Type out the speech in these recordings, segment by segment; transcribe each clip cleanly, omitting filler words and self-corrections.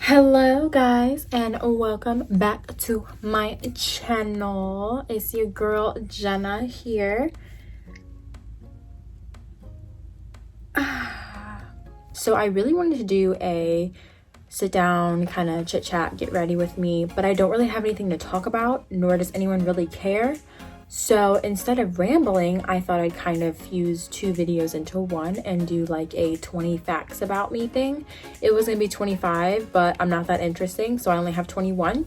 Hello guys, and welcome back to my channel. It's your girl Jenah here. So I really wanted to do a sit down kind of chit chat, get ready with me, but I don't really have anything to talk about, nor does anyone really care. So instead of rambling, I thought I'd kind of fuse two videos into one and do like a 20 facts about me thing. It was gonna be 25, but I'm not that interesting, so I only have 21.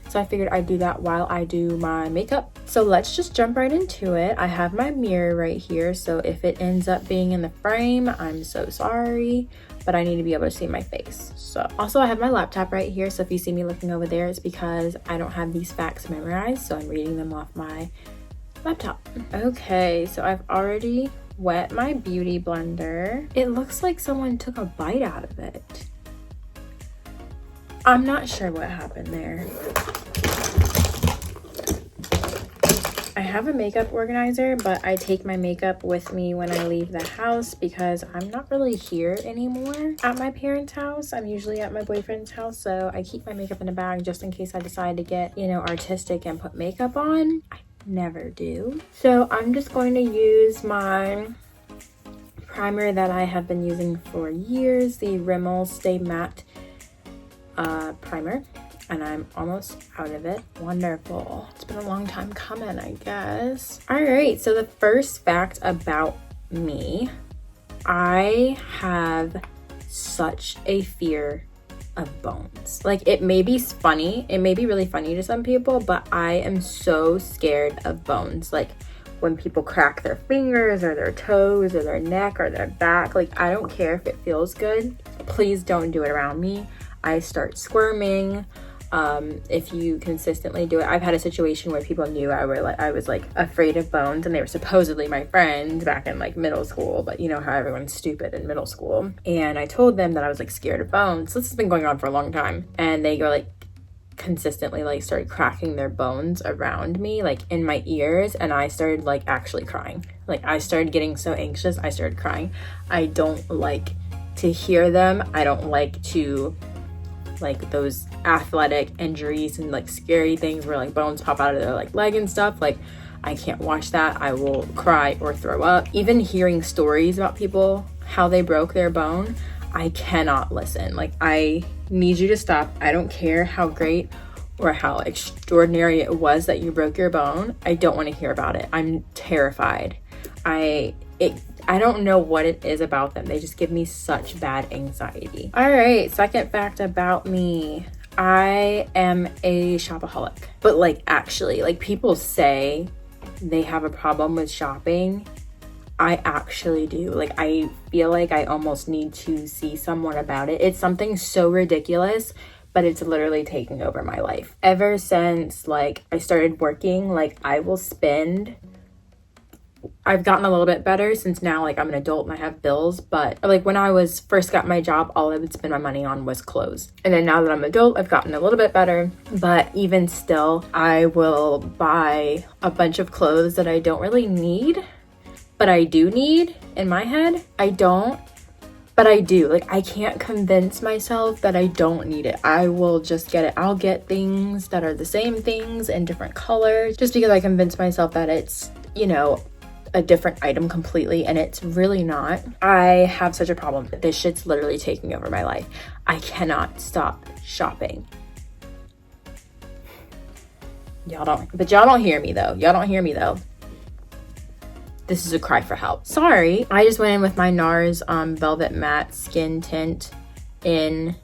So I figured I'd do that while I do my makeup. So let's just jump right into it. I have my mirror right here, so if it ends up being in the frame, I'm so sorry, but I need to be able to see my face. So also I have my laptop right here, so if you see me looking over there, it's because I don't have these facts memorized, so I'm reading them off my laptop. Okay, so I've already wet my beauty blender. It looks like someone took a bite out of it. I'm not sure what happened there. I have a makeup organizer, but I take my makeup with me when I leave the house because I'm not really here anymore at my parents' house. I'm usually at my boyfriend's house, so I keep my makeup in a bag just in case I decide to get, artistic and put makeup on. I never do. So I'm just going to use my primer that I have been using for years, the Rimmel Stay Matte primer, and I'm almost out of it. Wonderful. It's been a long time coming, I guess. All right, so the first fact about me, I have such a fear of bones. Like, it may be funny, it may be really funny to some people, but I am so scared of bones. Like when people crack their fingers or their toes or their neck or their back, like I don't care if it feels good, please don't do it around me. I start squirming if you consistently do it. I've had a situation where people knew I was afraid of bones, and they were supposedly my friends back in like middle school, but you know how everyone's stupid in middle school. And I told them that I was like scared of bones. So this has been going on for a long time, and they go like consistently like started cracking their bones around me, like in my ears, and I started like actually crying. Like I started getting so anxious, I started crying. I don't like to hear them. I don't like to like those athletic injuries and like scary things where like bones pop out of their like leg and stuff. Like I can't watch that. I will cry or throw up. Even hearing stories about people, how they broke their bone, I cannot listen. Like I need you to stop. I don't care how great or how extraordinary it was that you broke your bone. I don't want to hear about it. I'm terrified. I don't know what it is about them. They just give me such bad anxiety. All right, second fact about me. I am a shopaholic. But like actually, like people say they have a problem with shopping. I actually do. Like I feel like I almost need to see someone about it. It's something so ridiculous, but it's literally taking over my life. Ever since like I started working, like I've gotten a little bit better since now like I'm an adult and I have bills, but like when I first got my job, all I would spend my money on was clothes. And then now that I'm an adult, I've gotten a little bit better, but even still, I will buy a bunch of clothes that I don't really need, but I do need in my head. I don't, but I do. Like I can't convince myself that I don't need it. I will just get it. I'll get things that are the same things in different colors just because I convince myself that it's, a different item completely, and it's really not. I have such a problem. This shit's literally taking over my life. I cannot stop shopping. Y'all don't hear me though. Y'all don't hear me though. This is a cry for help. Sorry. I just went in with my NARS Velvet Matte Skin Tint in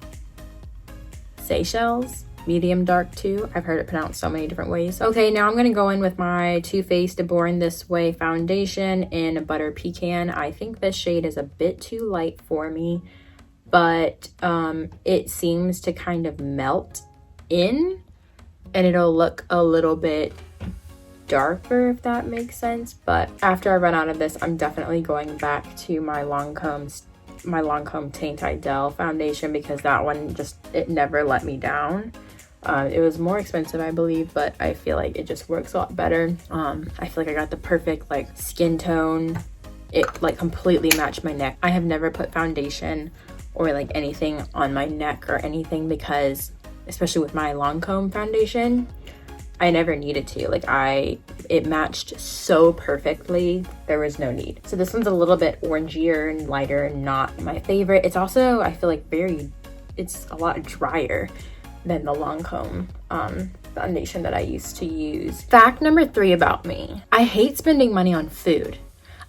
Seychelles. Medium dark too. I've heard it pronounced so many different ways. Okay, now I'm gonna go in with my Too Faced Born This Way foundation in Butter Pecan. I think this shade is a bit too light for me, but it seems to kind of melt in and it'll look a little bit darker, if that makes sense. But after I run out of this, I'm definitely going back to my Lancome Teint Idel foundation because that one it never let me down. It was more expensive, I believe, but I feel like it just works a lot better. I feel like I got the perfect like skin tone. It like completely matched my neck. I have never put foundation or like anything on my neck or anything, because especially with my Lancome foundation, I never needed to. Like it matched so perfectly, there was no need. So this one's a little bit orangier and lighter and not my favorite. It's also, I feel like it's a lot drier than the Lancome foundation that I used to use. Fact number 3 about me: I hate spending money on food.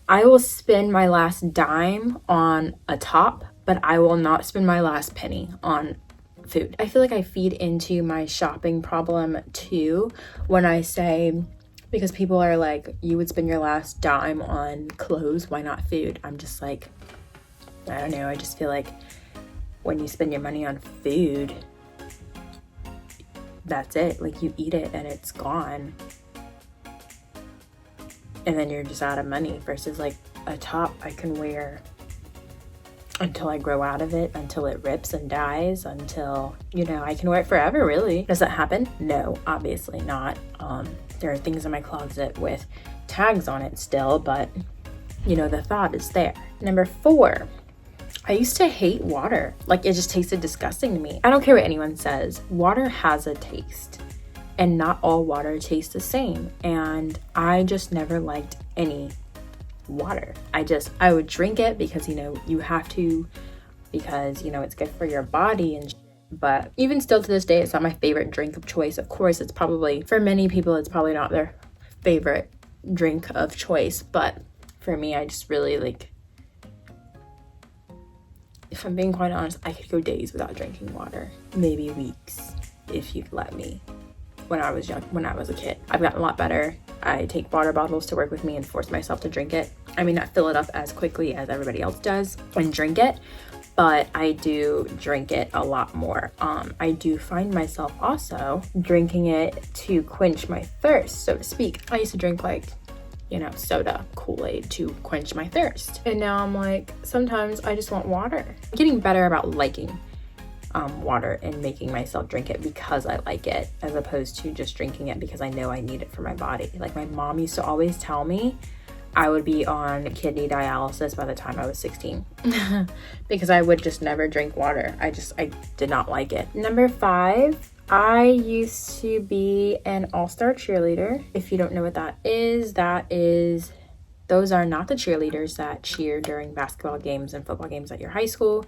I will spend my last dime on a top, but I will not spend my last penny on food. I feel like I feed into my shopping problem too when I say, because people are like, you would spend your last dime on clothes, why not food? I'm just like, I don't know, I just feel like when you spend your money on food, that's it. Like, you eat it and it's gone, and then you're just out of money, versus like a top I can wear until I grow out of it, until it rips and dies, until, you know, I can wear it forever, really. Does that happen? No, obviously not. There are things in my closet with tags on it still, but you know, the thought is there. Number 4, I used to hate water. Like, it just tasted disgusting to me. I don't care what anyone says, water has a taste, and not all water tastes the same. And I just never liked any water. I would drink it because, you know, you have to, because, you know, it's good for your body and but even still to this day, it's not my favorite drink of choice. Of course, it's probably, for many people, it's probably not their favorite drink of choice, but for me, I just really like, if I'm being quite honest, I could go days without drinking water, maybe weeks if you'd let me. When I was a kid, I've gotten a lot better. I take water bottles to work with me and force myself to drink it. I mean, not fill it up as quickly as everybody else does and drink it, but I do drink it a lot more. I do find myself also drinking it to quench my thirst, so to speak. I used to drink like, you know, soda, Kool-Aid to quench my thirst. And now I'm like, sometimes I just want water. I'm getting better about liking water and making myself drink it because I like it, as opposed to just drinking it because I know I need it for my body. Like, my mom used to always tell me I would be on kidney dialysis by the time I was 16 because I would just never drink water. I did not like it. Number 5, I used to be an all-star cheerleader. If you don't know what that is, those are not the cheerleaders that cheer during basketball games and football games at your high school.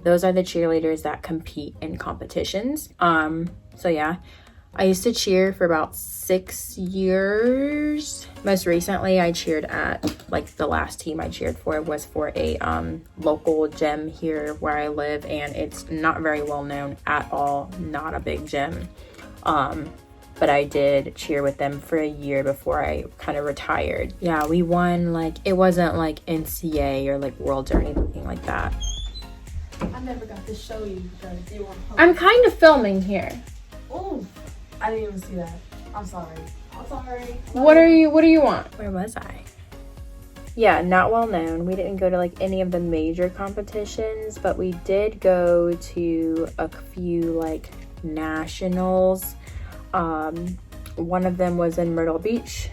Those are the cheerleaders that compete in competitions. So yeah, I used to cheer for about 6 years. Most recently, I cheered at, like, the last team I cheered for was for a local gym here where I live, and it's not very well known at all, not a big gym. But I did cheer with them for a year before I kind of retired. Yeah, we won, like, it wasn't like NCAA or like Worlds or anything like that. I never got to show you because you were home. I'm kind of filming here. Oh, I didn't even see that. I'm sorry. What do you want? Where was I? Yeah, not well known. We didn't go to like any of the major competitions, but we did go to a few like nationals. One of them was in Myrtle Beach,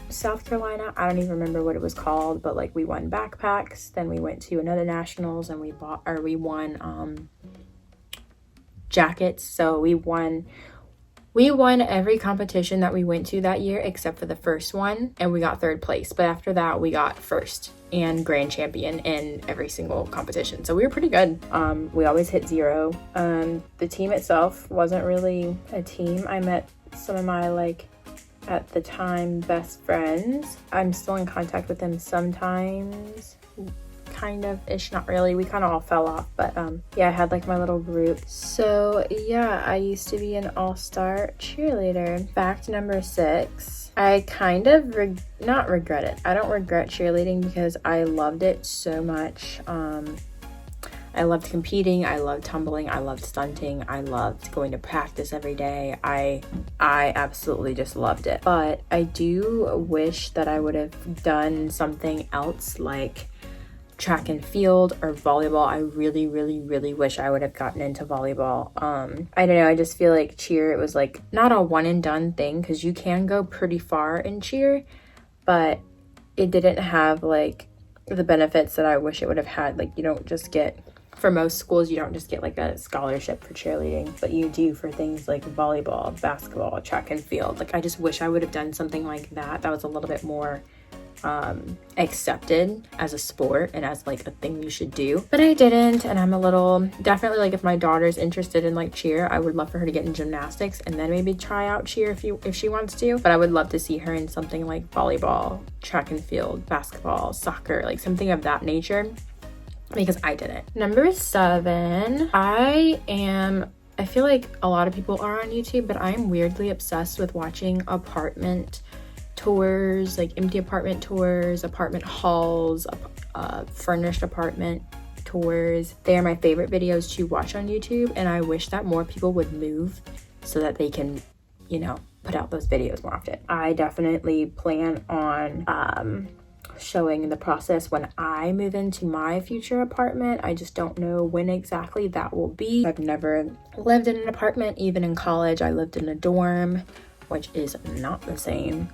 South Carolina. I don't even remember what it was called, but like we won backpacks. Then we went to another nationals and we won jackets. So we won every competition that we went to that year except for the first one, and we got 3rd place. But after that, we got 1st and grand champion in every single competition. So we were pretty good. We always hit 0. The team itself wasn't really a team. I met some of my, like, at the time, best friends. I'm still in contact with them sometimes. Kind of ish, not really. We kind of all fell off, but yeah, I had like my little group. So yeah, I used to be an all-star cheerleader. Fact number 6, I kind of not regret it. I don't regret cheerleading because I loved it so much. I loved competing, I loved tumbling, I loved stunting, I loved going to practice every day. I absolutely just loved it. But I do wish that I would have done something else, like track and field or volleyball. I really, really, really wish I would have gotten into volleyball. I don't know, I just feel like cheer, it was like not a one and done thing, because you can go pretty far in cheer, but it didn't have like the benefits that I wish it would have had. Like, you don't just get for most schools, you don't just get like a scholarship for cheerleading, but you do for things like volleyball, basketball, track and field. Like I just wish I would have done something like that. That was a little bit more accepted as a sport and as like a thing you should do, but I didn't. And I'm a little, definitely like if my daughter's interested in like cheer, I would love for her to get in gymnastics and then maybe try out cheer if she wants to, but I would love to see her in something like volleyball, track and field, basketball, soccer, like something of that nature, because I didn't. Number 7, I feel like a lot of people are on YouTube, but I'm weirdly obsessed with watching apartment tours, like empty apartment tours, apartment hauls, furnished apartment tours. They are my favorite videos to watch on YouTube, and I wish that more people would move so that they can, you know, put out those videos more often. I definitely plan on showing the process when I move into my future apartment. I just don't know when exactly that will be. I've never lived in an apartment. Even in college, I lived in a dorm, which is not the same.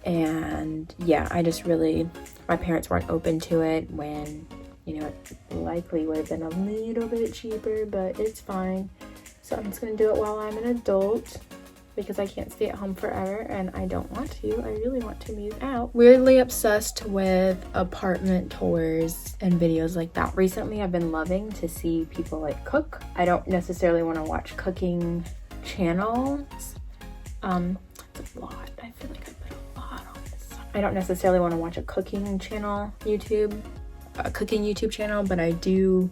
And yeah, I just really, my parents weren't open to it when, you know, it likely would have been a little bit cheaper, but it's fine. So I'm just gonna do it while I'm an adult because I can't stay at home forever and I don't want to. I really want to move out. Weirdly obsessed with apartment tours and videos like that. Recently, I've been loving to see people like cook. I don't necessarily want to watch cooking channels. It's a lot. I feel like I put a lot on this. I don't necessarily want to watch a cooking channel YouTube channel, but I do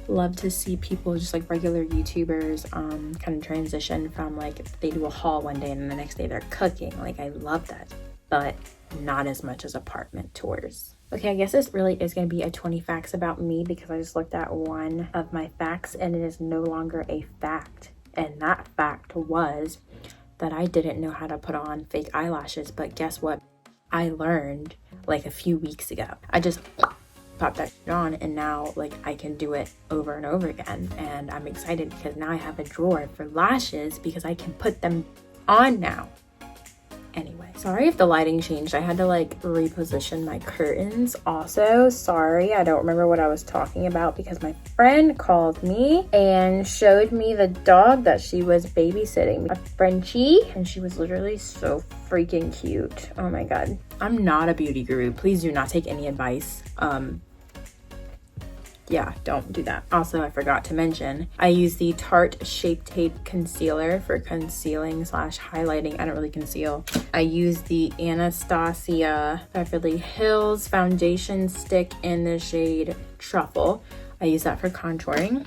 love to see people, just like regular YouTubers, kind of transition from like they do a haul one day and then the next day they're cooking. Like I love that, but not as much as apartment tours. Okay, I guess this really is going to be a 20 facts about me because I just looked at one of my facts and it is no longer a fact. And that fact was that I didn't know how to put on fake eyelashes, but guess what? I learned like a few weeks ago. I just popped that on and now like I can do it over and over again, and I'm excited because now I have a drawer for lashes because I can put them on now. Anyway, sorry if the lighting changed. I had to like reposition my curtains. Also, sorry, I don't remember what I was talking about because my friend called me and showed me the dog that she was babysitting, a Frenchie, and she was literally so freaking cute. Oh my god. I'm not a beauty guru. Please do not take any advice. Yeah, don't do that. Also, I forgot to mention, I use the Tarte Shape Tape Concealer for concealing / highlighting. I don't really conceal. I use the Anastasia Beverly Hills Foundation Stick in the shade Truffle. I use that for contouring.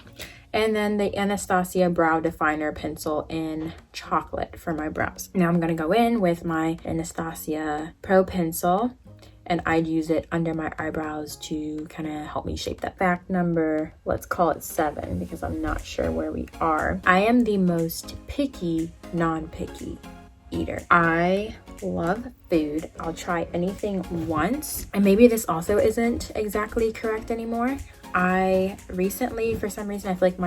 And then the Anastasia Brow Definer Pencil in Chocolate for my brows. Now I'm gonna go in with my Anastasia Pro Pencil, and I'd use it under my eyebrows to kind of help me shape that. Fact number, let's call it 7 because I'm not sure where we are. I am the most picky, non-picky eater. I love food. I'll try anything once. And maybe this also isn't exactly correct anymore. I recently, for some reason, I feel like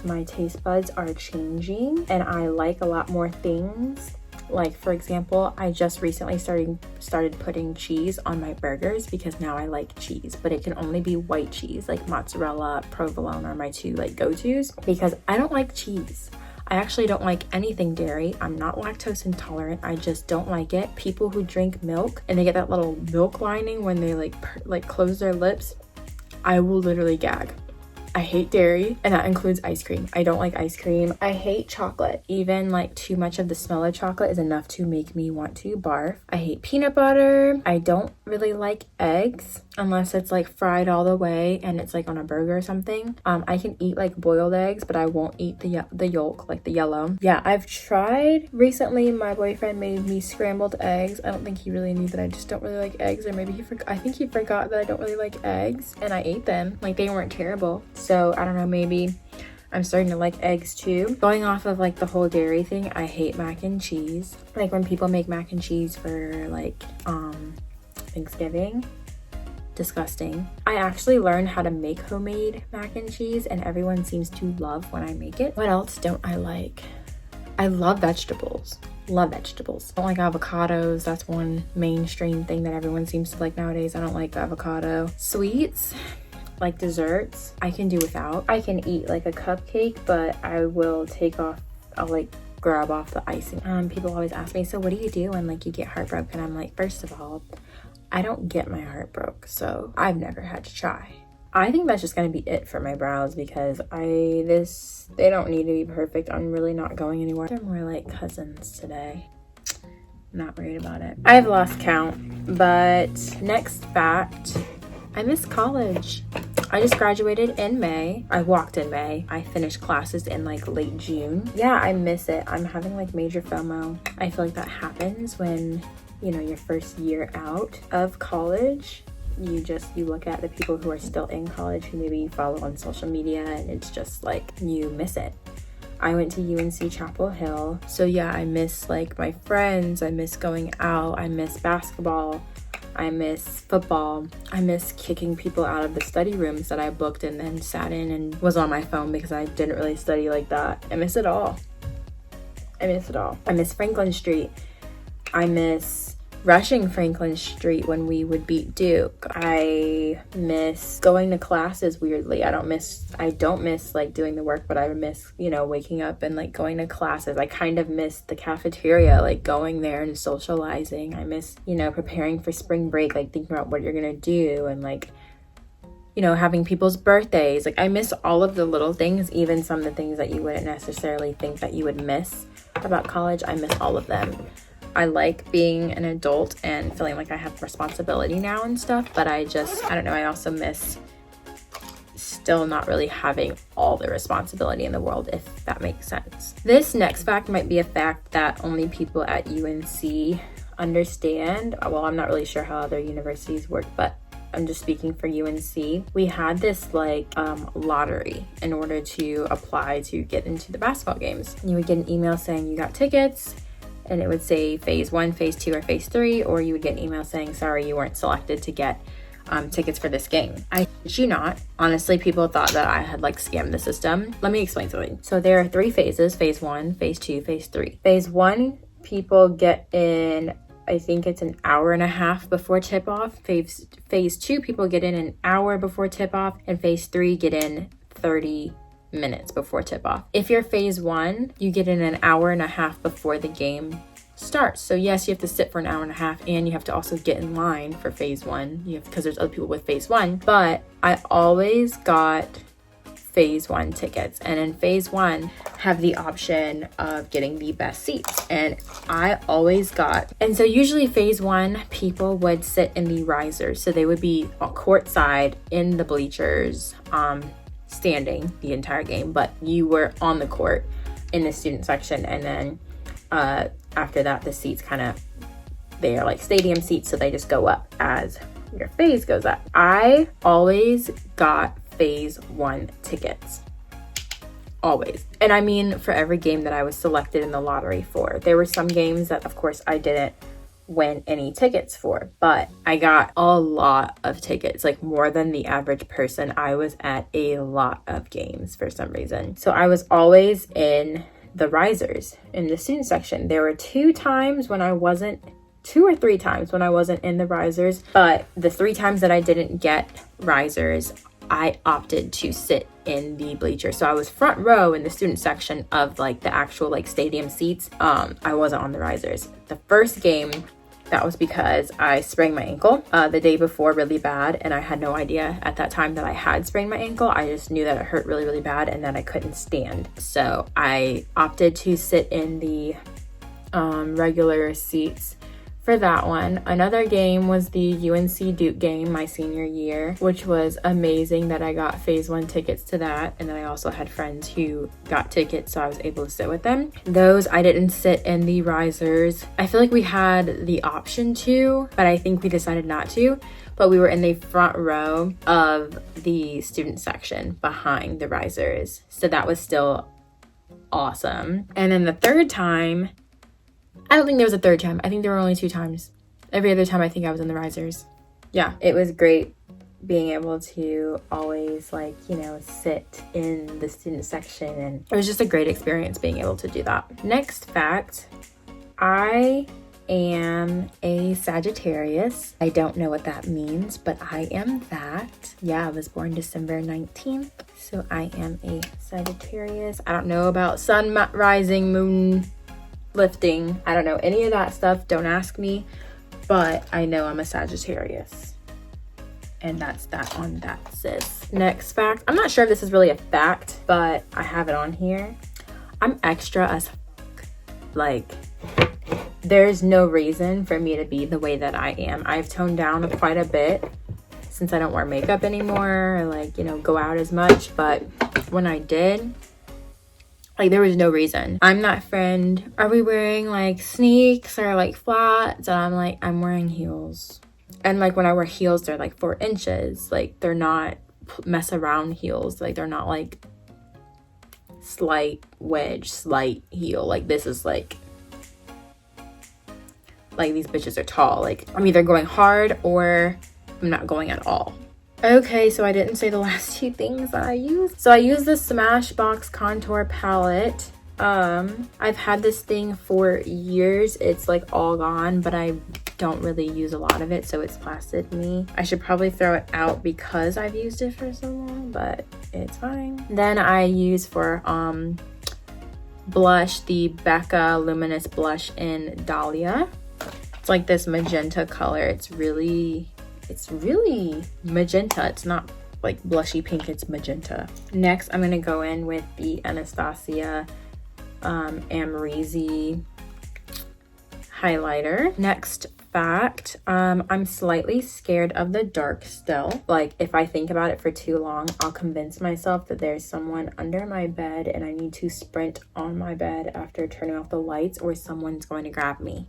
my taste buds are changing and I like a lot more things. Like, for example, I just recently started putting cheese on my burgers because now I like cheese, but it can only be white cheese. Like mozzarella, provolone are my 2 like go-tos because I don't like cheese. I actually don't like anything dairy. I'm not lactose intolerant. I just don't like it. People who drink milk and they get that little milk lining when they like close their lips, I will literally gag. I hate dairy, and that includes ice cream. I don't like ice cream. I hate chocolate. Even like too much of the smell of chocolate is enough to make me want to barf. I hate peanut butter. I don't really like eggs unless it's like fried all the way and it's like on a burger or something. I can eat like boiled eggs, but I won't eat the yolk, like the yellow. Yeah, I've tried. Recently, my boyfriend made me scrambled eggs. I don't think he really knew that I just don't really like eggs, or maybe I think he forgot that I don't really like eggs, and I ate them. Like, they weren't terrible. So I don't know, maybe I'm starting to like eggs too. Going off of like the whole dairy thing, I hate mac and cheese. Like when people make mac and cheese for like Thanksgiving, disgusting. I actually learned how to make homemade mac and cheese and everyone seems to love when I make it. What else don't I like? I love vegetables. Love vegetables. I don't like avocados. That's one mainstream thing that everyone seems to like nowadays. I don't like avocado. Sweets. like desserts, I can do without. I can eat like a cupcake, but I will I'll like grab off the icing. People always ask me, so what do you do when like you get heartbroken? I'm like, first of all, I don't get my heart broke, so I've never had to try. I think that's just gonna be it for my brows because they don't need to be perfect. I'm really not going anywhere. They're more like cousins today. Not worried about it. I've lost count, but next fact, I miss college. I just graduated in May. I walked in May. I finished classes in like late June. Yeah, I miss it. I'm having like major FOMO. I feel like that happens when, you know, your first year out of college. You look at the people who are still in college who maybe you follow on social media, and it's just like you miss it. I went to UNC Chapel Hill. So yeah, I miss like my friends. I miss going out. I miss basketball. I miss football. I miss kicking people out of the study rooms that I booked and then sat in and was on my phone because I didn't really study like that. I miss it all. I miss it all. I miss Franklin Street. I miss rushing Franklin Street when we would beat Duke. I miss going to classes weirdly. I don't miss like doing the work, but I miss, you know, waking up and like going to classes. I kind of miss the cafeteria, like going there and socializing. I miss, you know, preparing for spring break, like thinking about what you're gonna do and like, you know, having people's birthdays. Like I miss all of the little things, even some of the things that you wouldn't necessarily think that you would miss about college. I miss all of them. I like being an adult and feeling like I have responsibility now and stuff, but I don't know, I also miss still not really having all the responsibility in the world, if that makes sense. This next fact might be a fact that only people at UNC understand. Well, I'm not really sure how other universities work, but I'm just speaking for UNC. We had this like lottery in order to apply to get into the basketball games. You would get an email saying you got tickets, and it would say phase 1, phase 2, or phase 3, or you would get an email saying, sorry, you weren't selected to get tickets for this game. I kid you not. Honestly, people thought that I had like scammed the system. Let me explain something. So there are 3 phases, phase 1, phase 2, phase 3. Phase 1, people get in, I think it's an hour and a half before tip-off. Phase 2, people get in an hour before tip-off, and phase 3 get in 30 minutes before tip-off. If you're phase 1, you get in an hour and a half before the game starts. So yes, you have to sit for an hour and a half, and you have to also get in line for phase 1 because there's other people with phase 1. But I always got phase 1 tickets, and in phase 1 have the option of getting the best seats, and I always got. And so usually phase 1 people would sit in the risers, so they would be courtside in the bleachers, standing the entire game, but you were on the court in the student section. And then after that, the seats they are like stadium seats, so they just go up as your phase goes up. I always got phase 1 tickets, always. And I mean, for every game that I was selected in the lottery for. There were some games that of course I didn't win any tickets for, but I got a lot of tickets, like more than the average person. I was at a lot of games for some reason. So I was always in the risers in the student section. There were 2 or 3 times when I wasn't in the risers, but the 3 times that I didn't get risers, I opted to sit in the bleachers. So I was front row in the student section of like the actual like stadium seats. I wasn't on the risers. The first game, that was because I sprained my ankle the day before really bad, and I had no idea at that time that I had sprained my ankle. I just knew that it hurt really, really bad and that I couldn't stand. So I opted to sit in the regular seats for that one. Another game was the UNC Duke game my senior year, which was amazing that I got phase 1 tickets to that. And then I also had friends who got tickets, so I was able to sit with them. Those, I didn't sit in the risers. I feel like we had the option to, but I think we decided not to. But we were in the front row of the student section behind the risers. So that was still awesome. And then the third time, I don't think there was a third time. I think there were only 2 times. Every other time I think I was in the risers. Yeah, it was great being able to always like, you know, sit in the student section, and it was just a great experience being able to do that. Next fact, I am a Sagittarius. I don't know what that means, but I am that. Yeah, I was born December 19th. So I am a Sagittarius. I don't know about sun rising, moon lifting. I don't know any of that stuff. Don't ask me. But I know I'm a Sagittarius. And that's that on that, sis. Next fact. I'm not sure if this is really a fact, but I have it on here. I'm extra as fuck. Like, there's no reason for me to be the way that I am. I've toned down quite a bit since I don't wear makeup anymore or like, you know, go out as much. But when I did, like, there was no reason. I'm that friend. Are we wearing like sneaks or like flats? And I'm like, I'm wearing heels. And like when I wear heels, they're like 4 inches. Like, they're not mess around heels. Like, they're not like slight wedge, slight heel. Like, this is like these bitches are tall. Like, I'm either going hard or I'm not going at all. Okay, so I didn't say the last 2 things that I used. So I use the Smashbox contour palette. I've had this thing for years. It's like all gone, but I don't really use a lot of it, so it's lasted me. I should probably throw it out because I've used it for so long, but it's fine. Then I use for blush, the Becca Luminous Blush in Dahlia. It's like this magenta color. It's really magenta. It's not like blushy pink, it's magenta. Next, I'm gonna go in with the Anastasia Amrezy highlighter. Next fact, I'm slightly scared of the dark still. Like, if I think about it for too long, I'll convince myself that there's someone under my bed and I need to sprint on my bed after turning off the lights, or someone's going to grab me.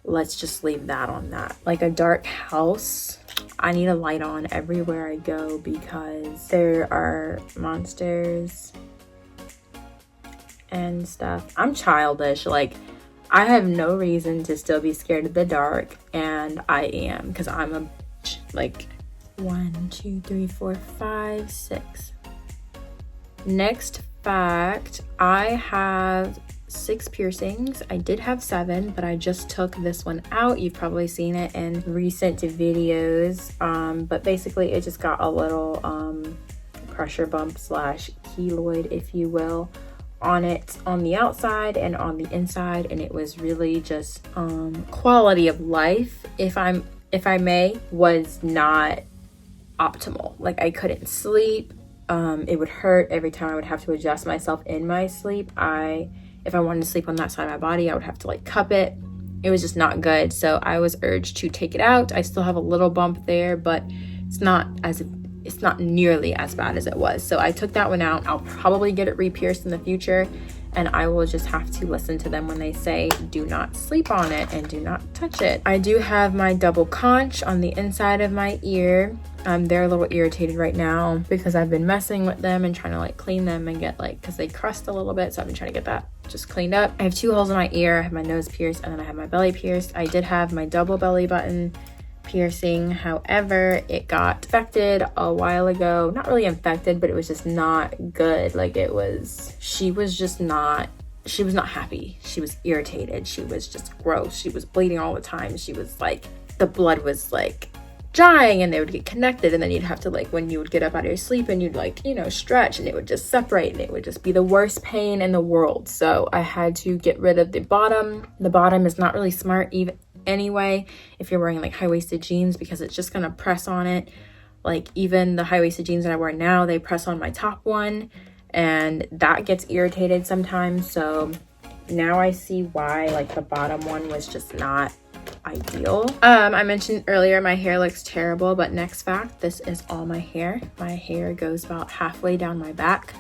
Let's just leave that on that. Like a dark house, I need a light on everywhere I go because there are monsters and stuff. I'm childish. Like, I have no reason to still be scared of the dark, and I am, because I'm a like 1, 2, 3, 4, 5, 6. Next fact, I have 6 piercings. I did have 7, but I just took this one out. You've probably seen it in recent videos, but basically it just got a little pressure bump / keloid, if you will, on it, on the outside and on the inside, and it was really just quality of life, if I may, was not optimal. Like, I couldn't sleep. It would hurt every time I would have to adjust myself in my sleep. If I wanted to sleep on that side of my body, I would have to like cup it. It was just not good. So I was urged to take it out. I still have a little bump there, but it's not nearly as bad as it was. So I took that one out. I'll probably get it re-pierced in the future, and I will just have to listen to them when they say do not sleep on it and do not touch it. I do have my double conch on the inside of my ear. They're a little irritated right now because I've been messing with them and trying to like clean them and get like, because they crust a little bit, so I've been trying to get that just cleaned up. I have 2 holes in my ear. I have my nose pierced, and then I have my belly pierced. I did have my double belly button piercing, however, it got infected a while ago. Not really infected, but it was just not good. Like, she was not happy. She was irritated. She was just gross. She was bleeding all the time. She was like, the blood was like drying, and they would get connected, and then you'd have to like, when you would get up out of your sleep and you'd like, you know, stretch, and it would just separate, and it would just be the worst pain in the world. So I had to get rid of the bottom. The bottom is not really smart even anyway if you're wearing like high-waisted jeans, because it's just gonna press on it. Like, even the high-waisted jeans that I wear now, they press on my top one, and that gets irritated sometimes. So now I see why like the bottom one was just not ideal. I mentioned earlier my hair looks terrible, but next fact, this is all my hair. My hair goes about halfway down my back.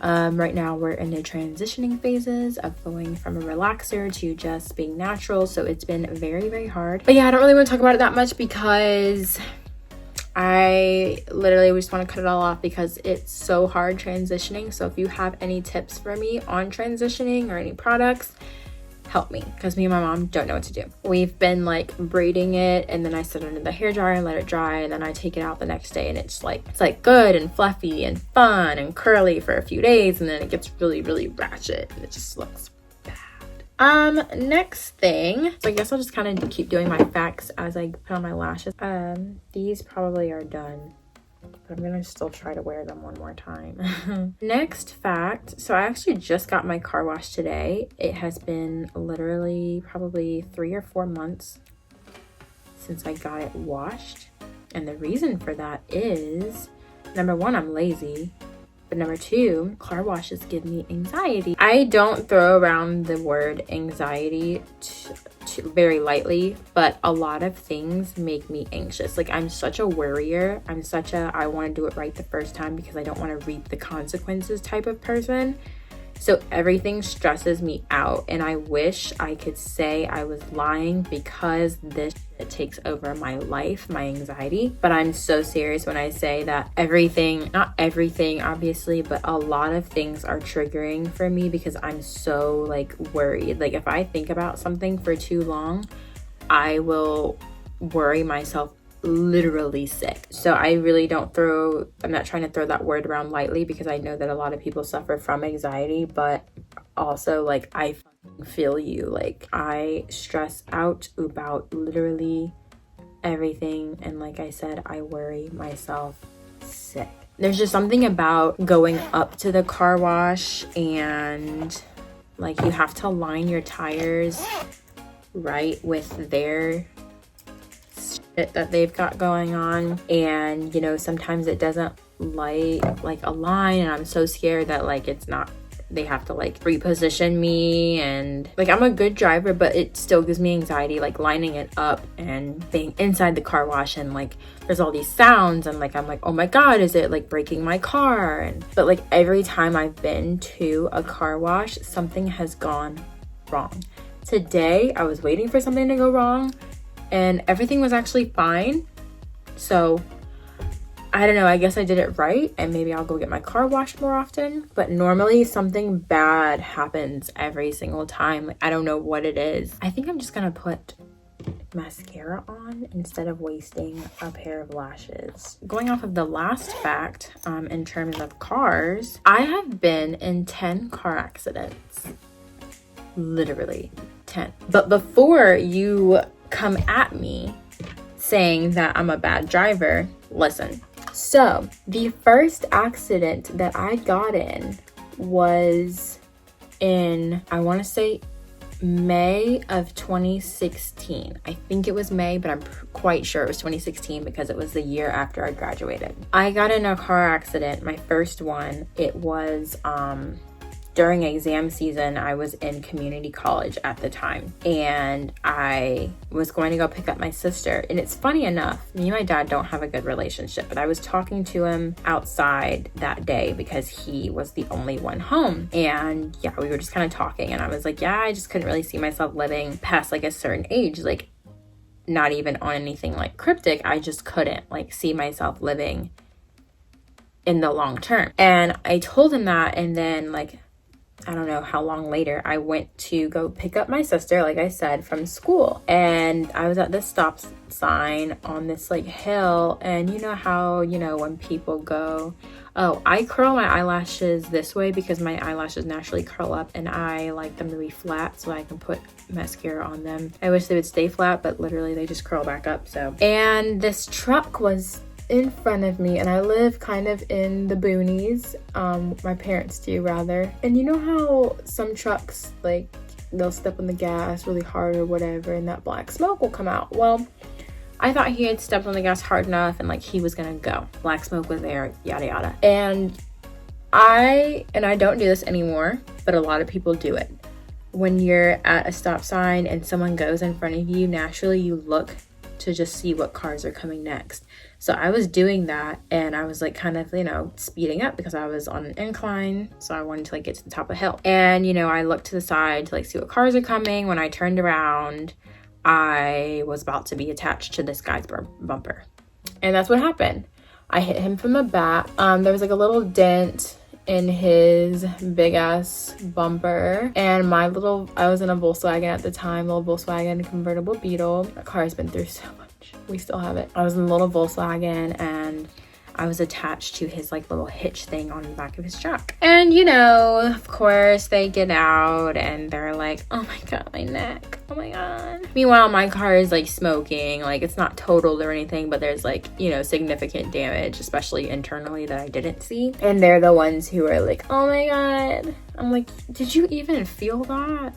Right now we're in the transitioning phases of going from a relaxer to just being natural, so it's been very, very hard. But yeah, I don't really want to talk about it that much because I literally just want to cut it all off because it's so hard transitioning. So if you have any tips for me on transitioning or any products, help me, because me and my mom don't know what to do. We've been like braiding it, and then I set it in the hair dryer and let it dry, and then I take it out the next day, and it's like good and fluffy and fun and curly for a few days, and then it gets really, really ratchet, and it just looks bad. Next thing, so I guess I'll just kind of keep doing my facts as I put on my lashes. These probably are done, but I'm gonna still try to wear them one more time. Next fact, so I actually just got my car wash today. It has been literally probably 3 or 4 months since I got it washed, and the reason for that is, number one, I'm lazy. But number two, car washes give me anxiety. I don't throw around the word anxiety very lightly, but a lot of things make me anxious. Like, I'm such a worrier. I want to do it right the first time because I don't want to reap the consequences type of person. So everything stresses me out, and I wish I could say I was lying because this shit takes over my life, my anxiety. But I'm so serious when I say that everything, not everything obviously, but a lot of things are triggering for me because I'm so like worried. Like, if I think about something for too long, I will worry myself literally sick. So I really I'm not trying to throw that word around lightly because I know that a lot of people suffer from anxiety, but also like I feel you. Like, I stress out about literally everything, and like I said, I worry myself sick. There's just something about going up to the car wash and like you have to line your tires right with their that they've got going on, and you know, sometimes it doesn't like align, and I'm so scared that like they have to like reposition me, and like I'm a good driver, but it still gives me anxiety, like lining it up and being inside the car wash, and like there's all these sounds, and like I'm like, oh my god, is it like breaking my car? But like every time I've been to a car wash, something has gone wrong. Today I was waiting for something to go wrong, and everything was actually fine. So I don't know, I guess I did it right, and maybe I'll go get my car washed more often. But normally something bad happens every single time. Like, I don't know what it is. I think I'm just gonna put mascara on instead of wasting a pair of lashes. Going off of the last fact, in terms of cars, I have been in 10 car accidents. Literally 10. But before you come at me saying that I'm a bad driver, listen. So the first accident that I got in was in, I want to say May of 2016. I think it was May, but I'm quite sure it was 2016 because it was the year after I graduated. I got in a car accident, my first one. It was during exam season. I was in community college at the time, and I was going to go pick up my sister. And it's funny enough, me and my dad don't have a good relationship, but I was talking to him outside that day because he was the only one home. And yeah, we were just kind of talking, and I was like, yeah, I just couldn't really see myself living past like a certain age, like not even on anything like cryptic. I just couldn't like see myself living in the long term. And I told him that, and then like, I don't know how long later, I went to go pick up my sister, like I said, from school. And I was at this stop sign on this like hill. And you know how, you know, when people go, oh, I curl my eyelashes this way because my eyelashes naturally curl up, and I like them to be flat so I can put mascara on them. I wish they would stay flat, but literally they just curl back up. So, and this truck was in front of me, and I live kind of in the boonies. My parents do, rather. And you know how some trucks, like, they'll step on the gas really hard or whatever, and that black smoke will come out. Well, I thought he had stepped on the gas hard enough and like he was gonna go. Black smoke was there, yada yada. And I don't do this anymore, but a lot of people do it. When you're at a stop sign and someone goes in front of you, naturally you look to just see what cars are coming next. So I was doing that, and I was like kind of, you know, speeding up because I was on an incline, so I wanted to like get to the top of the hill. And you know, I looked to the side to like see what cars are coming. When I turned around, I was about to be attached to this guy's bumper, and that's what happened. I hit him from the back. There was like a little dent in his big ass bumper, and I was in a Volkswagen at the time, little Volkswagen convertible Beetle. That car has been through so much. We still have it. I was in a little Volkswagen, and I was attached to his like little hitch thing on the back of his truck. And you know, of course they get out and they're like, oh my god, my neck, oh my god. Meanwhile, my car is like smoking, like it's not totaled or anything, but there's like, you know, significant damage, especially internally, that I didn't see. And they're the ones who are like, oh my god. I'm like, did you even feel that?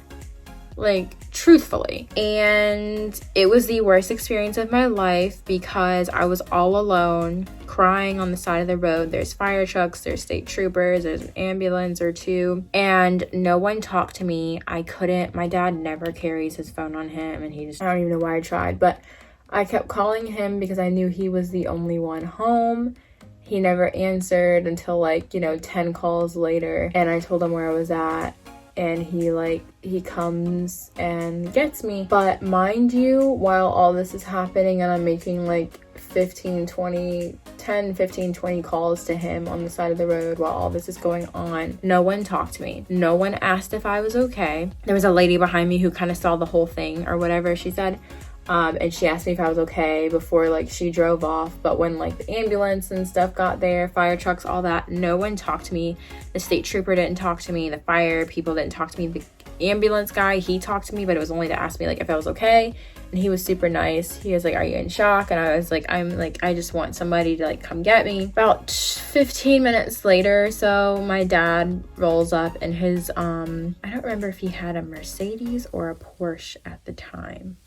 Like, truthfully. And it was the worst experience of my life because I was all alone, crying on the side of the road. There's fire trucks, there's state troopers, there's an ambulance or two, and no one talked to me. I couldn't. My dad never carries his phone on him, and I don't even know why I tried, but I kept calling him because I knew he was the only one home. He never answered until like, you know, 10 calls later, and I told him where I was at. And he comes and gets me. But mind you, while all this is happening and I'm making like 10, 15, 20 calls to him on the side of the road while all this is going on, no one talked to me. No one asked if I was okay. There was a lady behind me who kind of saw the whole thing or whatever she said. And she asked me if I was okay before like she drove off. But when like the ambulance and stuff got there, fire trucks, all that, no one talked to me. The state trooper didn't talk to me. The fire people didn't talk to me. The ambulance guy, he talked to me, but it was only to ask me like if I was okay. And he was super nice. He was like, are you in shock? And I was like, I just want somebody to like come get me. About 15 minutes later or so, my dad rolls up in his I don't remember if he had a Mercedes or a Porsche at the time.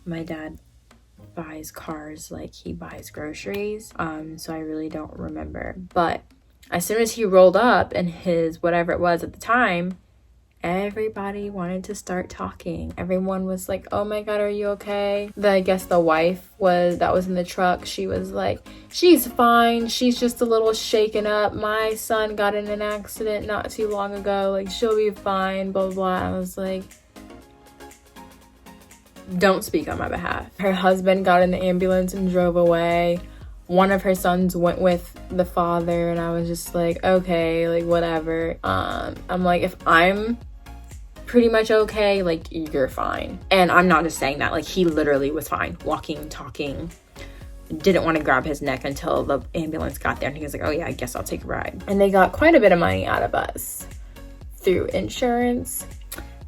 My dad buys cars like he buys groceries, so I really don't remember. But as soon as he rolled up in his whatever it was at the time, everybody wanted to start talking. Everyone was like, oh my god, are you okay? I guess the wife that was in the truck, she was like, she's fine, she's just a little shaken up. My son got in an accident not too long ago, like she'll be fine, blah blah blah. I was like, don't speak on my behalf. Her husband got in the ambulance and drove away. One of her sons went with the father, and I was just like, okay, like whatever. I'm like, if I'm pretty much okay, like you're fine. And I'm not just saying that, like he literally was fine, walking, talking, didn't want to grab his neck until the ambulance got there, and he was like, oh yeah, I guess I'll take a ride. And they got quite a bit of money out of us through insurance.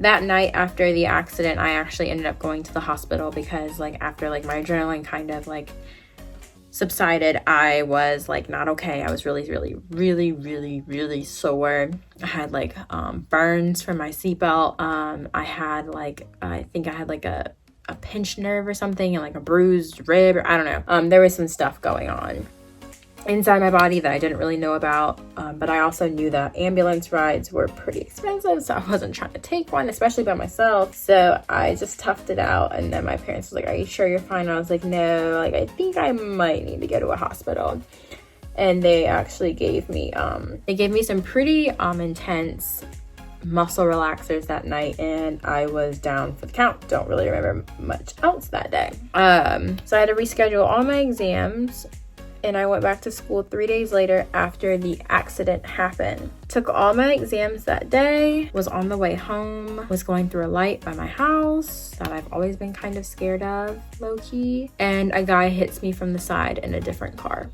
That night after the accident, I actually ended up going to the hospital because like after like my adrenaline kind of like subsided, I was like not okay. I was really sore. I had like burns from my seatbelt. I think I had like a pinched nerve or something, and like a bruised rib, or I don't know. There was some stuff going on inside my body that I didn't really know about, but I also knew that ambulance rides were pretty expensive, so I wasn't trying to take one, especially by myself. So I just toughed it out, and then my parents were like, are you sure you're fine? And I was like, no, like I think I might need to go to a hospital. And they actually gave me some pretty intense muscle relaxers that night, and I was down for the count. Don't really remember much else that day. So I had to reschedule all my exams, and I went back to school 3 days later after the accident happened. Took all my exams that day, was on the way home, was going through a light by my house that I've always been kind of scared of, low-key, and a guy hits me from the side in a different car.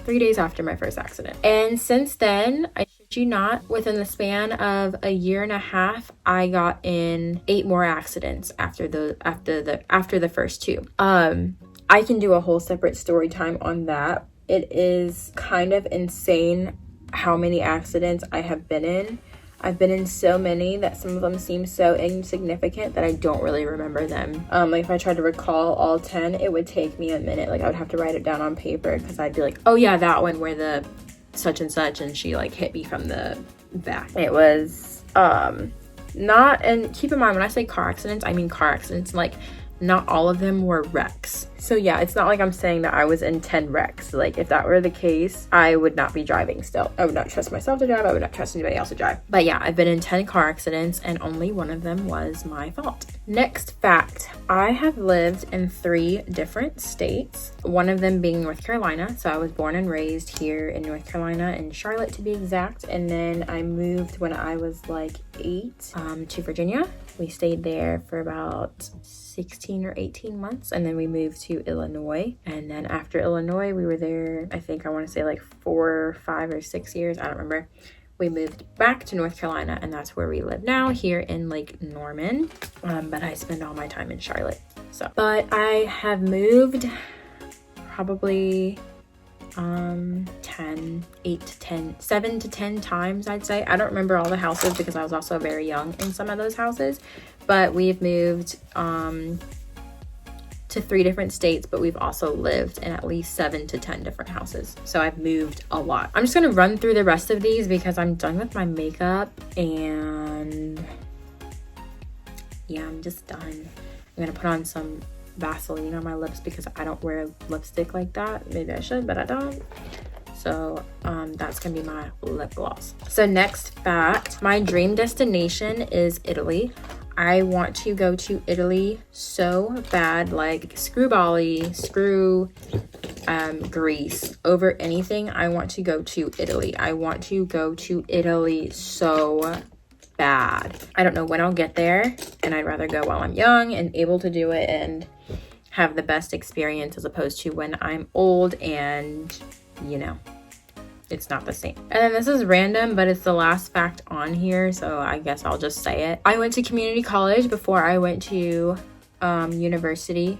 3 days after my first accident. And since then, I shit you not, within the span of a year and a half, I got in 8 more accidents after the first 2. I can do a whole separate story time on that. It is kind of insane how many accidents I have been in. I've been in so many that some of them seem so insignificant that I don't really remember them. Like if I tried to recall all 10, it would take me a minute. Like I would have to write it down on paper because I'd be like, oh yeah, that one where the such and such and she like hit me from the back. It was not, and keep in mind when I say car accidents, I mean car accidents, like not all of them were wrecks. So yeah, it's not like I'm saying that I was in 10 wrecks. Like if that were the case, I would not be driving still. I would not trust myself to drive. I would not trust anybody else to drive. But yeah, I've been in 10 car accidents and only one of them was my fault. Next fact, I have lived in 3 different states, one of them being North Carolina. So I was born and raised here in North Carolina, in Charlotte to be exact. And then I moved when I was like 8 to Virginia. We stayed there for about 16 or 18 months, and then we moved to Illinois. And then after Illinois, we were there, I want to say like 4, 5, or 6 years. I don't remember. We moved back to North Carolina, and that's where we live now, here in Lake Norman. But I spend all my time in Charlotte. But I have moved probably 7 to 10 times, I'd say. I don't remember all the houses because I was also very young in some of those houses. But we've moved to 3 different states, but we've also lived in at least 7 to 10 different houses. So I've moved a lot. I'm just gonna run through the rest of these because I'm done with my makeup, and yeah, I'm just done. I'm gonna put on some Vaseline on my lips because I don't wear lipstick like that. Maybe I should, but I don't. So that's gonna be my lip gloss. So next fact, my dream destination is Italy. I want to go to Italy so bad, like screw Bali, screw Greece, over anything. I want to go to Italy. I want to go to Italy so bad. I don't know when I'll get there, and I'd rather go while I'm young and able to do it and have the best experience as opposed to when I'm old and, you know, it's not the same. And then this is random, but it's the last fact on here, so I guess I'll just say it. I went to community college before I went to university.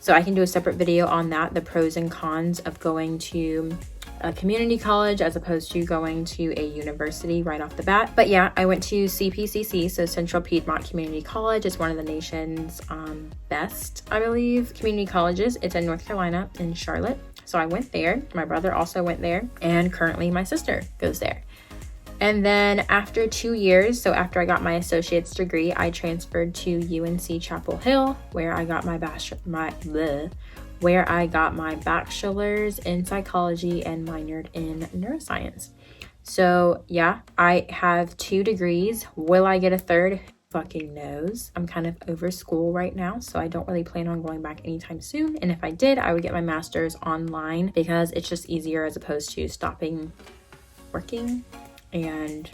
So I can do a separate video on that, the pros and cons of going to a community college as opposed to going to a university right off the bat. But yeah, I went to CPCC, so Central Piedmont Community College. It's one of the nation's best, I believe, community colleges. It's in North Carolina, in Charlotte. So I went there. My brother also went there, and currently my sister goes there. And then after 2 years, so after I got my associate's degree, I transferred to UNC Chapel Hill, where I got my bachelor's in psychology and minored in neuroscience. So yeah, I have 2 degrees. Will I get a third? Fucking knows. I'm kind of over school right now, so I don't really plan on going back anytime soon. And if I did, I would get my master's online because it's just easier as opposed to stopping working. And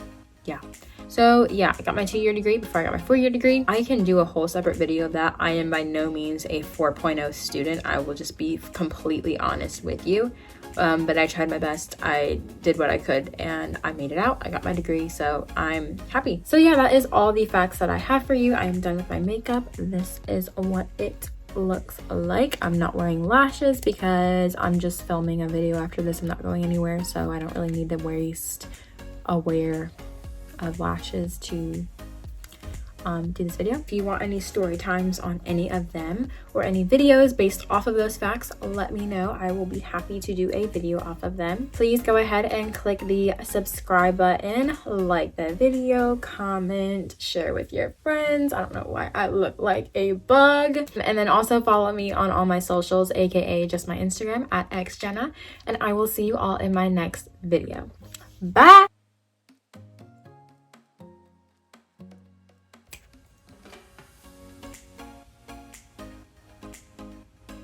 yeah, so yeah, I got my 2-year degree before I got my 4-year degree. I can do a whole separate video of that. I am by no means a 4.0 student. I will just be completely honest with you. But I tried my best. I did what I could and I made it out. I got my degree, so I'm happy. So yeah, that is all the facts that I have for you. I am done with my makeup. This is what it looks like. I'm not wearing lashes because I'm just filming a video after this. I'm not going anywhere, so I don't really need to waste a wear of lashes to do this video. If you want any story times on any of them or any videos based off of those facts, let me know. I will be happy to do a video off of them. Please go ahead and click the subscribe button, like the video, comment, share with your friends. I don't know why I look like a bug. And then also follow me on all my socials, aka just my Instagram at xjenah, and I will see you all in my next video. Bye.